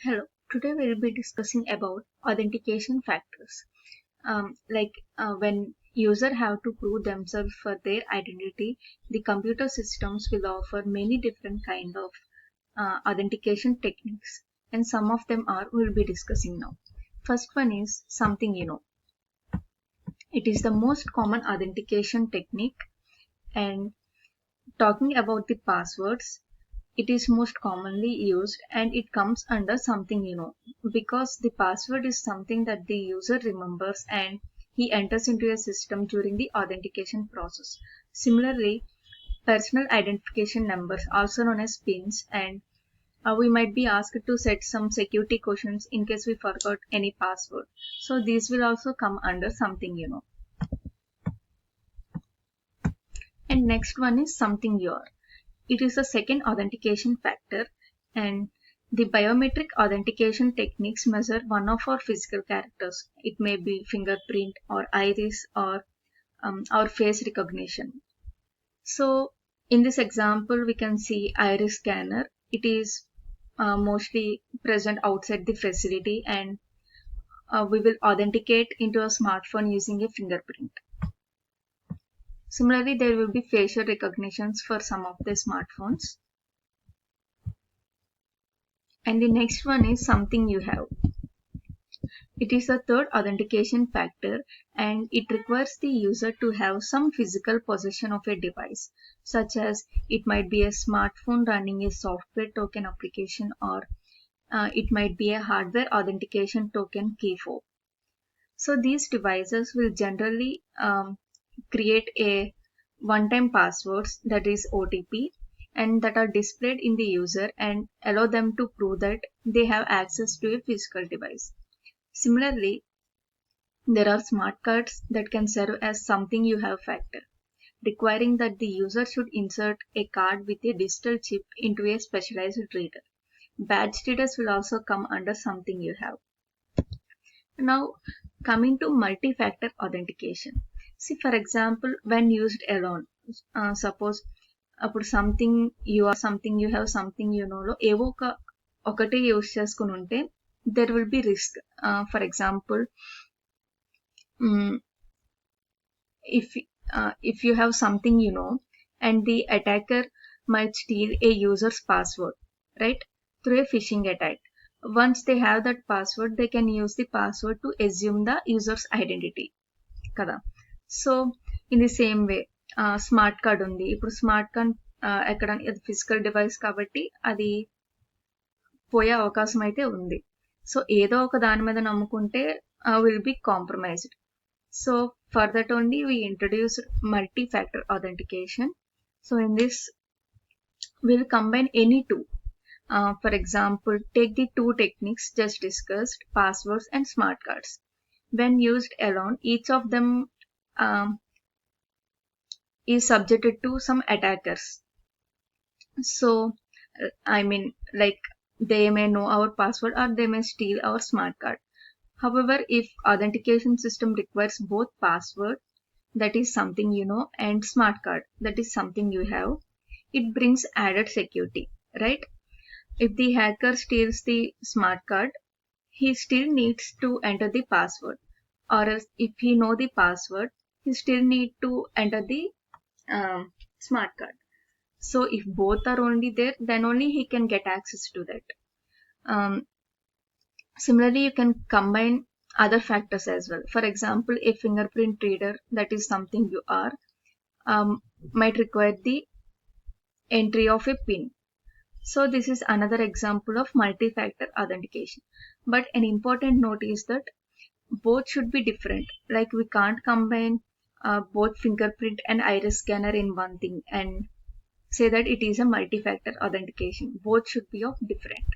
Hello, today we'll be discussing about authentication factors. When user have to prove themselves for their identity, the computer systems will offer many different kind of authentication techniques, and some of them are we'll be discussing now. First one is something you know. It is the most common authentication technique, and talking about the passwords, it is most commonly used and it comes under something you know, because the password is something that the user remembers and he enters into a system during the authentication process. Similarly, personal identification numbers, also known as pins, and we might be asked to set some security questions in case we forgot any password. So these will also come under something you know. And next one is something you are. It is the second authentication factor, and the biometric authentication techniques measure one of our physical characters. It may be fingerprint or iris or our face recognition. So in this example, we can see iris scanner. It is mostly present outside the facility, and we will authenticate into a smartphone using a fingerprint. Similarly, there will be facial recognitions for some of the smartphones. And the next one is something you have. It is a third authentication factor, and it requires the user to have some physical possession of a device, such as it might be a smartphone running a software token application, or it might be a hardware authentication token key fob. So these devices will generally create a one-time passwords, that is OTP, and that are displayed in the user and allow them to prove that they have access to a physical device. Similarly, there are smart cards that can serve as something you have factor, requiring that the user should insert a card with a digital chip into a specialized reader. Badge readers will also come under something you have. Now, coming to multi-factor authentication. See, for example, when used alone, suppose అప్పుడు something you are something you have something you నోలో ఏవో ఒకటే use చేసుకుని ఉంటే there will be risk. For example, if you have something you know and the attacker might steal a user's password, right, through a phishing attack. Once they have that password, they can use the password to assume the user's identity kada. So in the same way, smart card ఉంది. ఇప్పుడు smart card ఎక్కడ physical device కాబట్టి అది పోయే అవకాశం అయితే ఉంది. So ఏదో ఒక దాని మీద నమ్ముకుంటే will be compromised. So for that only we introduced multi-factor authentication. So in this, we'll combine any two. For example, take the two techniques just discussed, passwords and smart cards. When used alone, each of them is subjected to some attackers. So I mean, like, they may know our password or they may steal our smart card. However, if authentication system requires both password, that is something you know, and smart card, that is something you have, it brings added security, right? If the hacker steals the smart card, he still needs to enter the password, or else if he know the password, he still need to enter the smart card. So if both are only there, then only he can get access to that. Similarly, you can combine other factors as well. For example, a fingerprint reader, that is something you are, might require the entry of a pin. So this is another example of multi-factor authentication. But an important note is that both should be different. Like, we can't combine both fingerprint and iris scanner in one thing and say that it is a multi-factor authentication. Both should be of different.